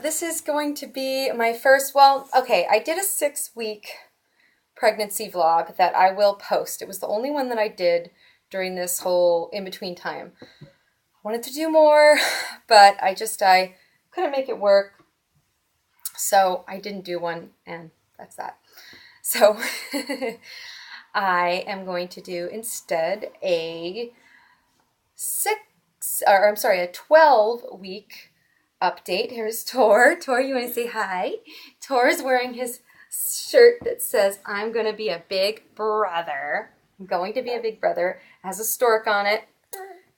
This is going to be my first, well, okay, I did a 6-week pregnancy vlog that I will post. It was the only one that I did during this whole in-between time. I wanted to do more, but I couldn't make it work. So I didn't do one, and that's that. So I am going to do instead a 12-week update. Here's Tor. Tor, you want to say hi? Tor is wearing his shirt that says, I'm going to be a big brother. I'm going to be a big brother. It has a stork on it,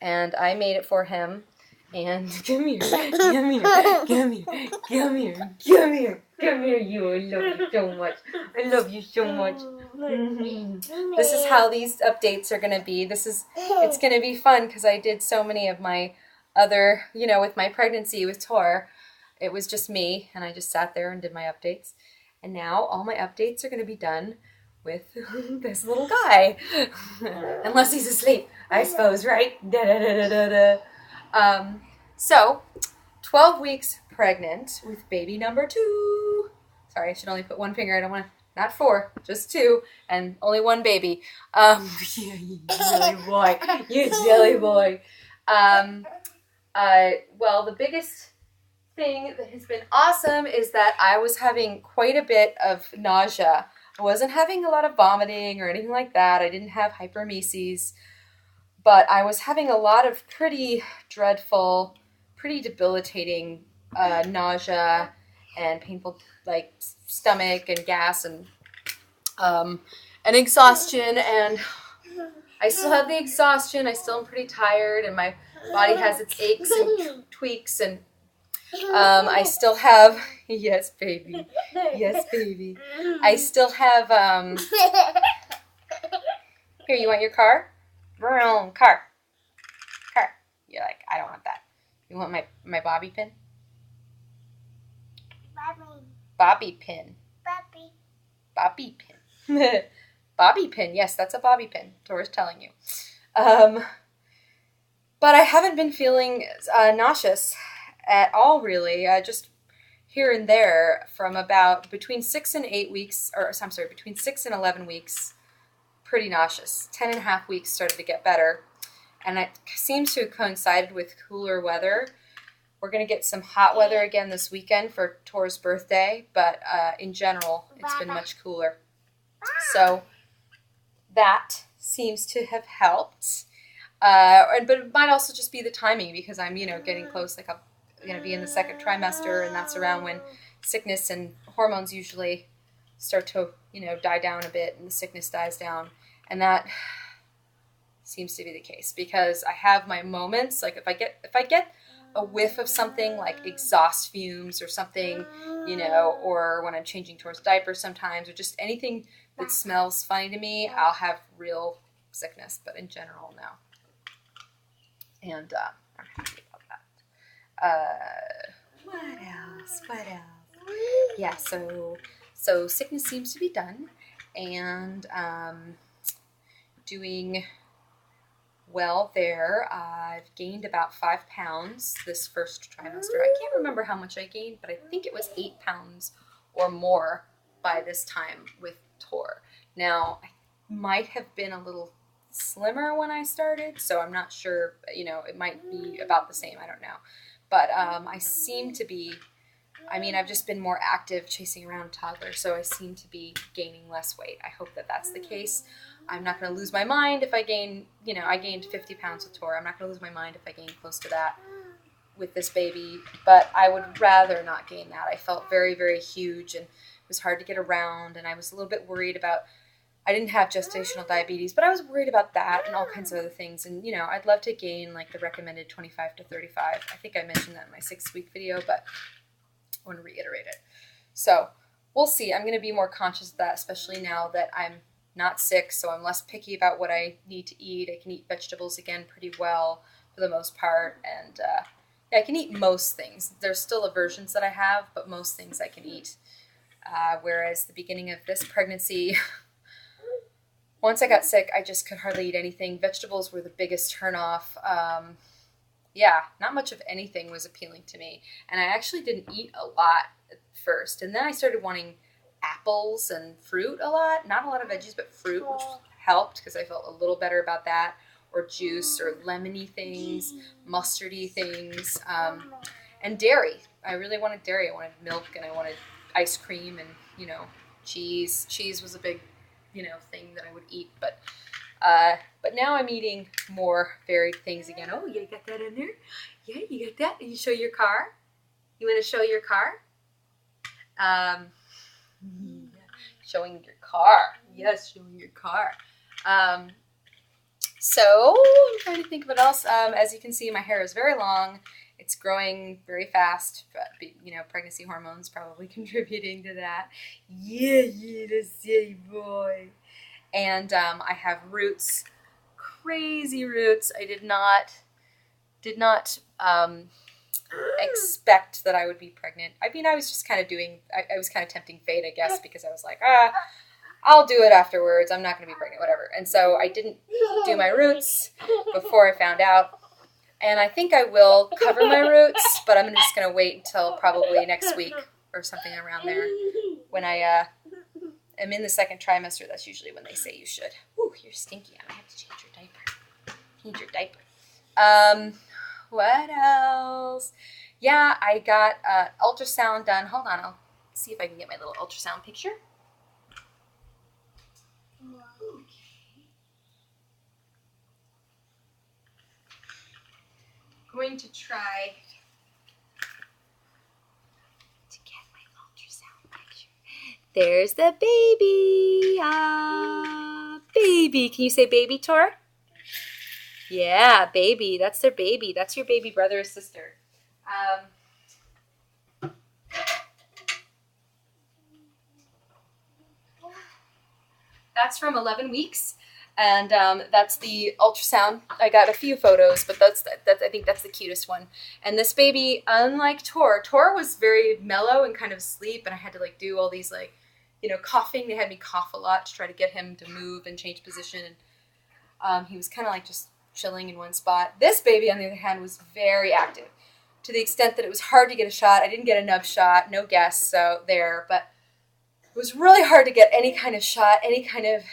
and I made it for him. And come here, come here, come here, come here, come here, come here, you. I love you so much. I love you so much. This is how these updates are going to be. It's going to be fun because I did so many of my other, with my pregnancy with Tor, it was just me, and I just sat there and did my updates. And now all my updates are going to be done with this little guy. Unless he's asleep, I suppose, right? So, 12 weeks pregnant with baby number 2. Sorry, I should only put one finger. I don't want to, not 4, just 2, and only one baby. Yeah, you silly boy. You silly boy. Well, the biggest thing that has been awesome is that I was having quite a bit of nausea. I wasn't having a lot of vomiting or anything like that. I didn't have hyperemesis, but I was having a lot of pretty dreadful, pretty debilitating nausea and painful, like, stomach and gas and exhaustion. And I still have the exhaustion. I still am pretty tired, and my body has its aches and tweaks, and I still have, yes, baby. Yes, baby. I still have, here, you want your car? Vroom, car. You're like, I don't want that. You want my bobby pin? Bobby pin. Bobby pin. Bobby pin. Yes, that's a bobby pin. Dora's telling you. But I haven't been feeling nauseous at all, really. Just here and there from about between 6 and 8 weeks, between 6 and 11 weeks, pretty nauseous. 10.5 weeks started to get better. And it seems to have coincided with cooler weather. We're going to get some hot weather again this weekend for Tor's birthday, but in general, it's been much cooler. So that seems to have helped. But it might also just be the timing because I'm, getting close. Like I'm going to be in the second trimester, and that's around when sickness and hormones usually start to, die down a bit, and the sickness dies down. And that seems to be the case because I have my moments. Like if I get a whiff of something like exhaust fumes or something, or when I'm changing towards diapers sometimes, or just anything that smells funny to me, I'll have real sickness. But in general, no. And I'm happy about that. What else? Yeah, so sickness seems to be done, and doing well there. I've gained about 5 pounds this first trimester. I can't remember how much I gained, but I think it was 8 pounds or more by this time with Tor. Now, I might have been a little slimmer when I started, so I'm not sure, it might be about the same, I don't know. But I seem to be, I've just been more active chasing around toddlers, so I seem to be gaining less weight. I hope that that's the case. I'm not going to lose my mind if I gain, I gained 50 pounds with Tor. I'm not going to lose my mind if I gain close to that with this baby, but I would rather not gain that. I felt very, very huge, and it was hard to get around, and I was a little bit worried about, I didn't have gestational diabetes, but I was worried about that and all kinds of other things. And, I'd love to gain like the recommended 25 to 35. I think I mentioned that in my 6-week video, but I want to reiterate it. So we'll see. I'm going to be more conscious of that, especially now that I'm not sick, so I'm less picky about what I need to eat. I can eat vegetables again pretty well for the most part, and I can eat most things. There's still aversions that I have, but most things I can eat. Whereas the beginning of this pregnancy, once I got sick, I just could hardly eat anything. Vegetables were the biggest turnoff. yeah, not much of anything was appealing to me. And I actually didn't eat a lot at first. And then I started wanting apples and fruit a lot. Not a lot of veggies, but fruit, which helped because I felt a little better about that. Or juice or lemony things, mustardy things, and dairy. I really wanted dairy. I wanted milk and I wanted ice cream and, cheese. Cheese was a big, thing that I would eat. But now I'm eating more varied things again. Oh, yeah, you got that in there? Yeah, you got that? And you show your car? You want to show your car? Showing your car. Yes, showing your car. So I'm trying to think of what else. As you can see, my hair is very long. It's growing very fast. But, pregnancy hormones probably contributing to that. Yeah, the silly boy. And I have roots, crazy roots. I did not expect that I would be pregnant. I mean, I was just kind of I was kind of tempting fate, I guess, because I was like, I'll do it afterwards. I'm not going to be pregnant, whatever. And so I didn't do my roots before I found out. And I think I will cover my roots, but I'm just going to wait until probably next week or something around there when I am in the second trimester. That's usually when they say you should. Ooh, you're stinky. I might have to change your diaper. Change your diaper. What else? Yeah, I got ultrasound done. Hold on, I'll see if I can get my little ultrasound picture. Okay. Going to try to get my ultrasound picture. There's the baby. Baby. Can you say baby, Tor? Yeah, baby. That's their baby. That's your baby brother or sister. That's from 11 weeks. And that's the ultrasound. I got a few photos, but that's I think that's the cutest one. And this baby, unlike Tor was very mellow and kind of asleep, and I had to do all these coughing. They had me cough a lot to try to get him to move and change position. And he was kind of just chilling in one spot. This baby, on the other hand, was very active to the extent that it was hard to get a shot. I didn't get a nub shot, no guess, so there. But it was really hard to get any kind of shot, any kind of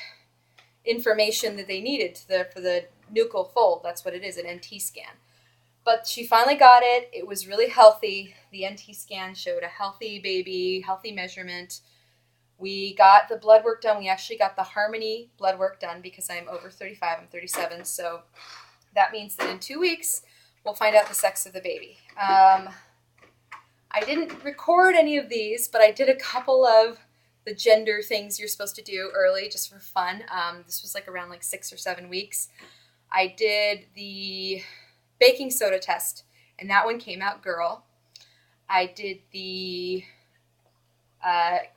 information that they needed for the nuchal fold. That's what it is, an NT scan. But she finally got it. It was really healthy. The NT scan showed a healthy baby, healthy measurement. We got the blood work done. We actually got the Harmony blood work done because I'm over 35. I'm 37. So that means that in 2 weeks, we'll find out the sex of the baby. I didn't record any of these, but I did a couple of the gender things you're supposed to do early just for fun. This was around 6 or 7 weeks. I did the baking soda test, and that one came out girl. I did the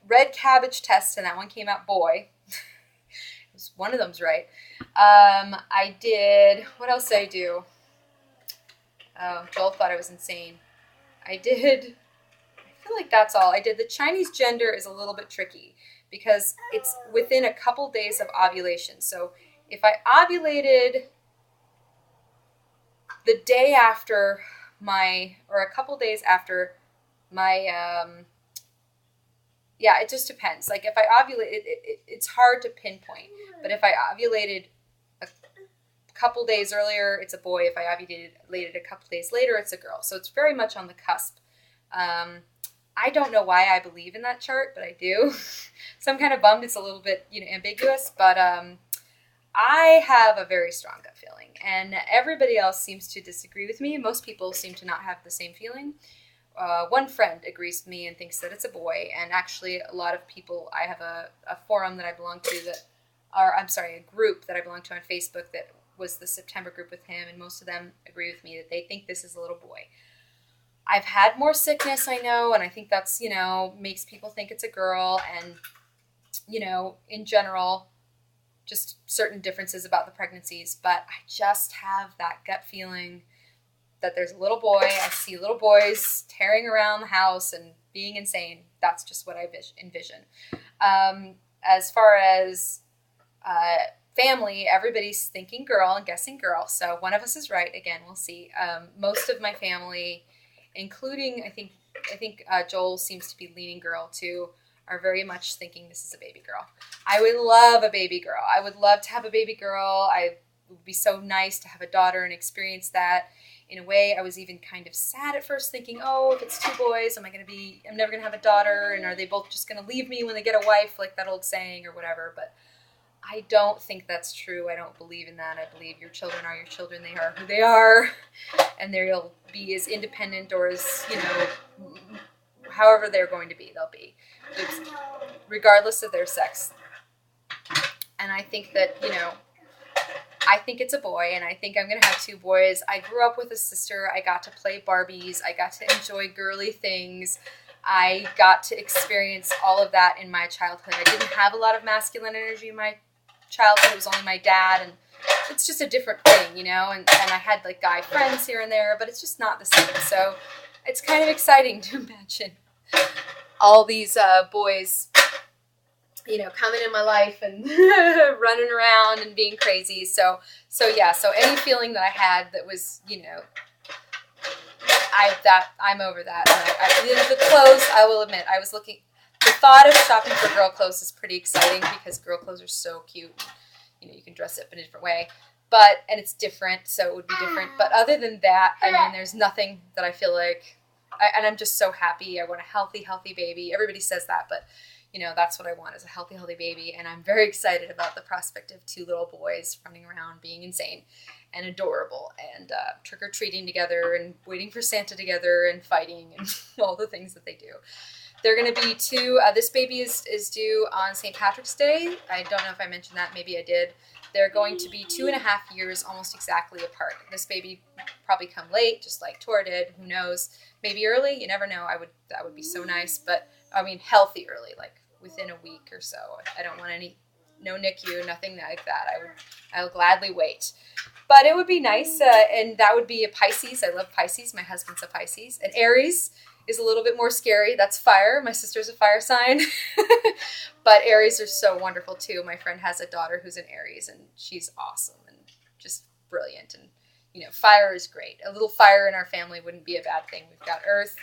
red cabbage test, and that one came out boy. One of them's right. I did, what else did I do? Oh, Joel thought I was insane. I feel like that's all. I did the Chinese gender is a little bit tricky because it's within a couple days of ovulation. So if I ovulated the day after or a couple days after my, it just depends. If I ovulate, it's hard to pinpoint. But if I ovulated a couple days earlier, it's a boy. If I ovulated a couple days later, it's a girl. So it's very much on the cusp. I don't know why I believe in that chart, but I do. So I'm kind of bummed it's a little bit, ambiguous, but I have a very strong gut feeling, and everybody else seems to disagree with me. Most people seem to not have the same feeling. One friend agrees with me and thinks that it's a boy, and actually a lot of people, I have a forum that I belong to a group that I belong to on Facebook that was the September group with him, and most of them agree with me that they think this is a little boy. I've had more sickness, I know, and I think that's, makes people think it's a girl, and, in general, just certain differences about the pregnancies, but I just have that gut feeling that there's a little boy. I see little boys tearing around the house and being insane. That's just what I envision. As far as family, everybody's thinking girl and guessing girl. So one of us is right. Again, we'll see. Most of my family, including I think Joel seems to be leaning girl too, are very much thinking this is a baby girl. I would love a baby girl. I would love to have a baby girl. It would be so nice to have a daughter and experience that. In a way, I was even kind of sad at first, thinking, oh, if it's 2 boys, I'm never going to have a daughter, and are they both just going to leave me when they get a wife, like that old saying or whatever. But I don't think that's true. I don't believe in that. I believe your children are your children. They are who they are, and they'll be as independent or as, however they're going to be, they'll be, regardless of their sex. And I think that, I think it's a boy, and I think I'm going to have 2 boys. I grew up with a sister. I got to play Barbies. I got to enjoy girly things. I got to experience all of that in my childhood. I didn't have a lot of masculine energy in my childhood. It was only my dad, and it's just a different thing, and I had like guy friends here and there, but it's just not the same. So it's kind of exciting to imagine all these boys coming in my life and running around and being crazy. So any feeling that I had that was, I'm over that. The clothes, I will admit, the thought of shopping for girl clothes is pretty exciting because girl clothes are so cute. You can dress up in a different way, and it's different, so it would be different. But other than that, there's nothing that I feel like, and I'm just so happy. I want a healthy baby. Everybody says that, but that's what I want, is a healthy baby. And I'm very excited about the prospect of 2 little boys running around being insane and adorable and trick-or-treating together and waiting for Santa together and fighting and all the things that they do. They're going to be 2. This baby is due on St. Patrick's Day. I don't know if I mentioned that. Maybe I did. They're going to be 2.5 years almost exactly apart. This baby probably come late, just like Tor did. Who knows? Maybe early. You never know. That would be so nice. But, healthy early, like within a week or so. I don't want no NICU, nothing like that. I'll gladly wait. But it would be nice, and that would be a Pisces. I love Pisces. My husband's a Pisces. And Aries is a little bit more scary. That's fire. My sister's a fire sign. But Aries are so wonderful too. My friend has a daughter who's an Aries, and she's awesome and just brilliant. And, fire is great. A little fire in our family wouldn't be a bad thing. We've got earth.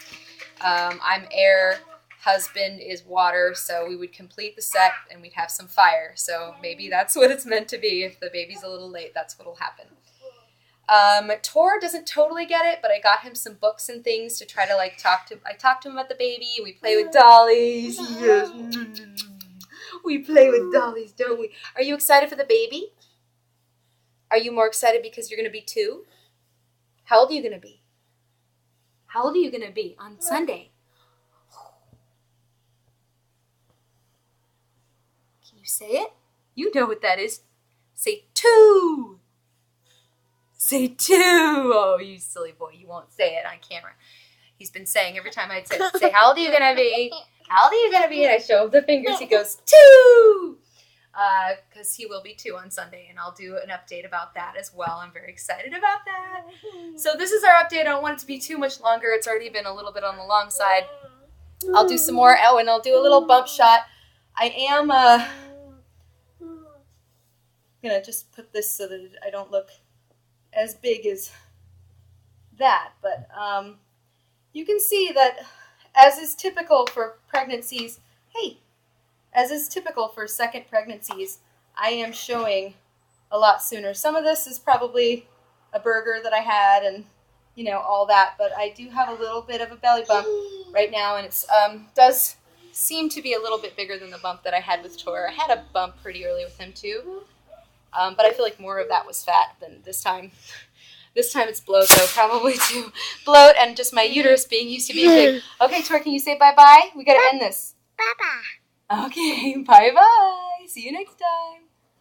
I'm air. Husband is water, so we would complete the set and we'd have some fire. So maybe that's what it's meant to be. If the baby's a little late, that's what'll happen. Tor doesn't totally get it, but I got him some books and things to try to I talked to him about the baby. We play with dollies. Yes. We play with dollies, don't we? Are you excited for the baby? Are you more excited because you're going to be 2? How old are you going to be? How old are you going to be on Sunday? Can you say it? You know what that is. Say 2. Say 2. Oh, you silly boy. You won't say it on camera. He's been saying every time I'd say, how old are you going to be? How old are you going to be? And I show him the fingers. He goes, 2. Because he will be 2 on Sunday, and I'll do an update about that as well. I'm very excited about that. So this is our update. I don't want it to be too much longer. It's already been a little bit on the long side. I'll do some more. Oh, and I'll do a little bump shot. I am going to just put this so that I don't look as big as that. But you can see that, as is typical for pregnancies, as is typical for second pregnancies, I am showing a lot sooner. Some of this is probably a burger that I had and, all that, but I do have a little bit of a belly bump right now, and it's does seem to be a little bit bigger than the bump that I had with Tor. I had a bump pretty early with him too, but I feel like more of that was fat than this time. This time it's bloat, though, probably too. Bloat and just my uterus being used to being big. Okay, Tor, can you say bye-bye? We got to end this. Bye-bye. Okay, bye-bye. See you next time.